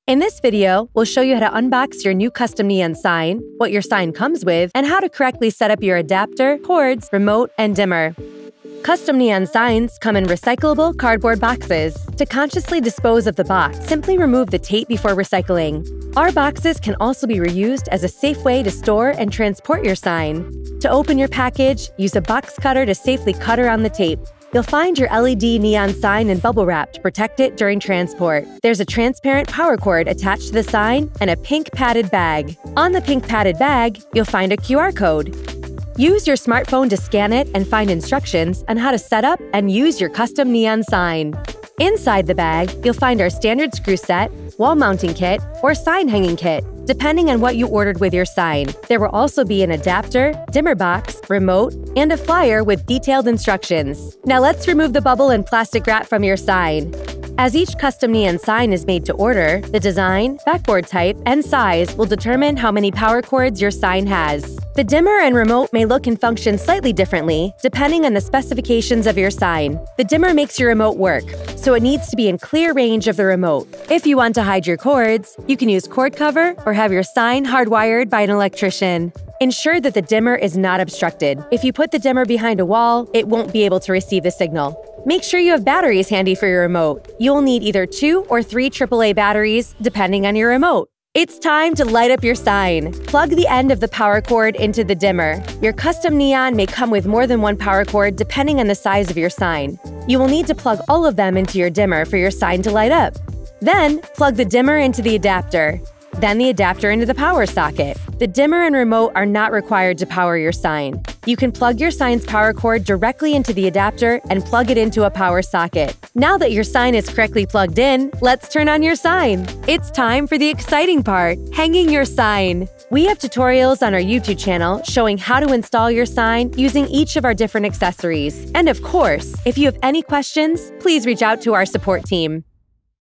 In this video, we'll show you how to unbox your new custom neon sign, what your sign comes with, and how to correctly set up your adapter, cords, remote, and dimmer. Custom neon signs come in recyclable cardboard boxes. To consciously dispose of the box, simply remove the tape before recycling. Our boxes can also be reused as a safe way to store and transport your sign. To open your package, use a box cutter to safely cut around the tape. You'll find your LED neon sign in bubble wrap to protect it during transport. There's a transparent power cord attached to the sign and a pink padded bag. On the pink padded bag, you'll find a QR code. Use your smartphone to scan it and find instructions on how to set up and use your custom neon sign. Inside the bag, you'll find our standard screw set, wall mounting kit, or sign hanging kit, depending on what you ordered with your sign. There will also be an adapter, dimmer box, remote, and a flyer with detailed instructions. Now let's remove the bubble and plastic wrap from your sign. As each custom neon sign is made to order, the design, backboard type, and size will determine how many power cords your sign has. The dimmer and remote may look and function slightly differently, depending on the specifications of your sign. The dimmer makes your remote work, so it needs to be in clear range of the remote. If you want to hide your cords, you can use cord cover or have your sign hardwired by an electrician. Ensure that the dimmer is not obstructed. If you put the dimmer behind a wall, it won't be able to receive the signal. Make sure you have batteries handy for your remote. You'll need either 2 or 3 AAA batteries, depending on your remote. It's time to light up your sign. Plug the end of the power cord into the dimmer. Your custom neon may come with more than one power cord depending on the size of your sign. You will need to plug all of them into your dimmer for your sign to light up. Then, plug the dimmer into the adapter. Then the adapter into the power socket. The dimmer and remote are not required to power your sign. You can plug your sign's power cord directly into the adapter and plug it into a power socket. Now that your sign is correctly plugged in, let's turn on your sign. It's time for the exciting part, hanging your sign. We have tutorials on our YouTube channel showing how to install your sign using each of our different accessories. And of course, if you have any questions, please reach out to our support team.